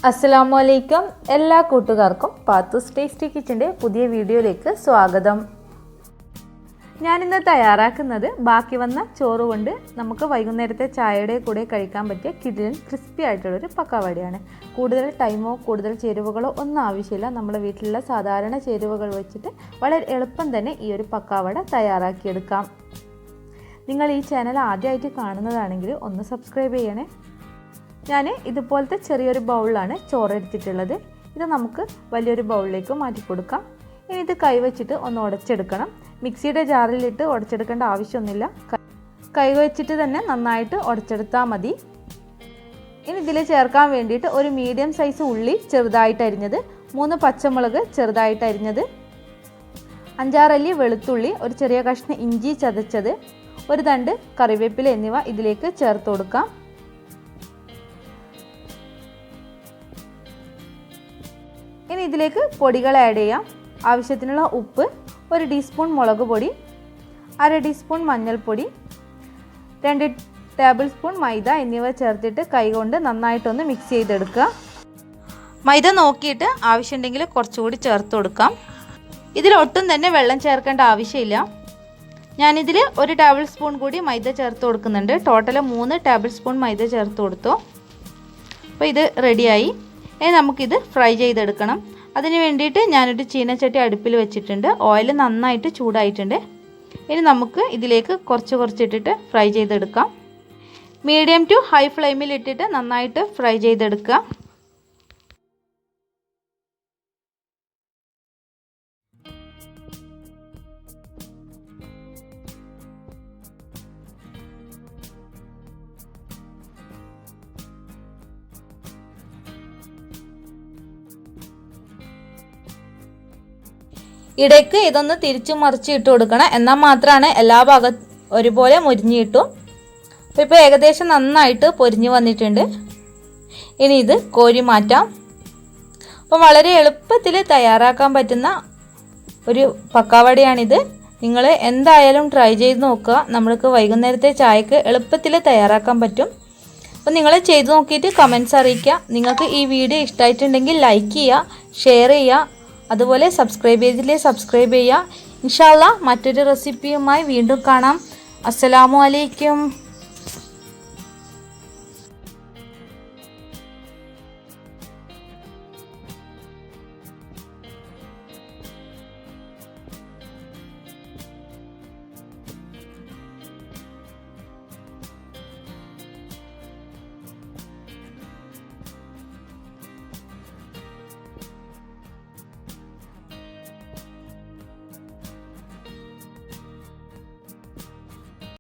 അസ്സലാമു അലൈക്കും. എല്ലാ കൂട്ടുകാർക്കും പാത്തൂസ് ടേസ്റ്റി കിച്ചൻ്റെ പുതിയ വീഡിയോയിലേക്ക് സ്വാഗതം. ഞാനിന്ന് തയ്യാറാക്കുന്നത് ബാക്കി വന്ന ചോറ് കൊണ്ട് നമുക്ക് വൈകുന്നേരത്തെ ചായയുടെ കൂടെ കഴിക്കാൻ പറ്റിയ കിടിലൻ ക്രിസ്പി ആയിട്ടുള്ളൊരു പക്കാവടയാണ്. കൂടുതൽ ടൈമോ കൂടുതൽ ചേരുവകളോ ഒന്നും ആവശ്യമില്ല. നമ്മുടെ വീട്ടിലുള്ള സാധാരണ ചേരുവകൾ വെച്ചിട്ട് വളരെ എളുപ്പം തന്നെ ഈ ഒരു പക്കാവട തയ്യാറാക്കിയെടുക്കാം. നിങ്ങൾ ഈ ചാനൽ ആദ്യമായിട്ട് കാണുന്നതാണെങ്കിൽ ഒന്ന് സബ്സ്ക്രൈബ് ചെയ്യണേ. ഞാൻ ഇതുപോലത്തെ ചെറിയൊരു ബൗളിലാണ് ചോറ് എടുത്തിട്ടുള്ളത്. ഇത് നമുക്ക് വലിയൊരു ബൗളിലേക്ക് മാറ്റി കൊടുക്കാം. ഇനി ഇത് കൈവച്ചിട്ട് ഒന്ന് ഉടച്ചെടുക്കണം. മിക്സിയുടെ ജാറിലിട്ട് ഉടച്ചെടുക്കേണ്ട ആവശ്യമൊന്നുമില്ല. കൈവച്ചിട്ട് തന്നെ നന്നായിട്ട് ഉടച്ചെടുത്താൽ മതി. ഇനി ഇതിൽ ചേർക്കാൻ വേണ്ടിയിട്ട് ഒരു മീഡിയം സൈസ് ഉള്ളി ചെറുതായിട്ട് അരിഞ്ഞത്, 3 പച്ചമുളക് ചെറുതായിട്ട് അരിഞ്ഞത്, 5-6 അല്ലി വെളുത്തുള്ളി, ഒരു ചെറിയ കഷ്ണം ഇഞ്ചി ചതച്ചത്, ഒരു തണ്ട് കറിവേപ്പില എന്നിവ ഇതിലേക്ക് ചേർത്ത് കൊടുക്കാം. ഇനി ഇതിലേക്ക് പൊടികൾ ആഡ് ചെയ്യാം. ആവശ്യത്തിനുള്ള ഉപ്പ്, 1 ടീസ്പൂൺ മുളക് പൊടി, 1/2 ടീസ്പൂൺ മഞ്ഞൾപ്പൊടി, 2 ടേബിൾ സ്പൂൺ മൈദ എന്നിവ ചേർത്തിട്ട് കൈകൊണ്ട് നന്നായിട്ടൊന്ന് മിക്സ് ചെയ്തെടുക്കുക. മൈദ നോക്കിയിട്ട് ആവശ്യമുണ്ടെങ്കിൽ കുറച്ചുകൂടി ചേർത്ത് കൊടുക്കാം. ഇതിലൊട്ടും തന്നെ വെള്ളം ചേർക്കേണ്ട ആവശ്യമില്ല. ഞാനിതിൽ 1 ടേബിൾ സ്പൂൺ കൂടി മൈദ ചേർത്ത് കൊടുക്കുന്നുണ്ട്. ടോട്ടൽ 3 ടേബിൾ സ്പൂൺ മൈദ ചേർത്ത് കൊടുത്തു. അപ്പോൾ ഇത് റെഡിയായി. ഇനി നമുക്കിത് ഫ്രൈ ചെയ്തെടുക്കണം. അതിന് വേണ്ടിയിട്ട് ഞാനൊരു ചീനച്ചട്ടി അടുപ്പിൽ വെച്ചിട്ടുണ്ട്. ഓയിൽ നന്നായിട്ട് ചൂടായിട്ടുണ്ട്. ഇനി നമുക്ക് ഇതിലേക്ക് കുറച്ചിട്ടിട്ട് ഫ്രൈ ചെയ്തെടുക്കാം. മീഡിയം ടു ഹൈ ഫ്ലെയിമിൽ ഇട്ടിട്ട് നന്നായിട്ട് ഫ്രൈ ചെയ്തെടുക്കുക. ഇടയ്ക്ക് ഇതൊന്ന് തിരിച്ചു മറിച്ച് ഇട്ട് കൊടുക്കണം. എന്നാൽ മാത്രമാണ് എല്ലാ ഭാഗത്തും ഒരുപോലെ മുരിഞ്ഞ് കിട്ടും. ഇപ്പോൾ ഏകദേശം നന്നായിട്ട് പൊരിഞ്ഞ് വന്നിട്ടുണ്ട്. ഇനി ഇത് കോരി മാറ്റാം. അപ്പോൾ വളരെ എളുപ്പത്തിൽ തയ്യാറാക്കാൻ പറ്റുന്ന ഒരു പക്കാവടയാണിത്. നിങ്ങൾ എന്തായാലും ട്രൈ ചെയ്ത് നോക്കുക. നമ്മൾക്ക് വൈകുന്നേരത്തെ ചായക്ക് എളുപ്പത്തിൽ തയ്യാറാക്കാൻ പറ്റും. അപ്പോൾ നിങ്ങൾ ചെയ്ത് നോക്കിയിട്ട് കമൻറ്റ്സ് അറിയിക്കുക. നിങ്ങൾക്ക് ഈ വീഡിയോ ഇഷ്ടമായിട്ടുണ്ടെങ്കിൽ ലൈക്ക് ചെയ്യുക, ഷെയർ ചെയ്യുക, അതുപോലെ സബ്സ്ക്രൈബ് ചെയ്യുക. ഇൻഷാ അല്ലാഹ് മറ്റൊരു റെസിപ്പിയുമായി വീണ്ടും കാണാം. അസ്സലാമു അലൈക്കും.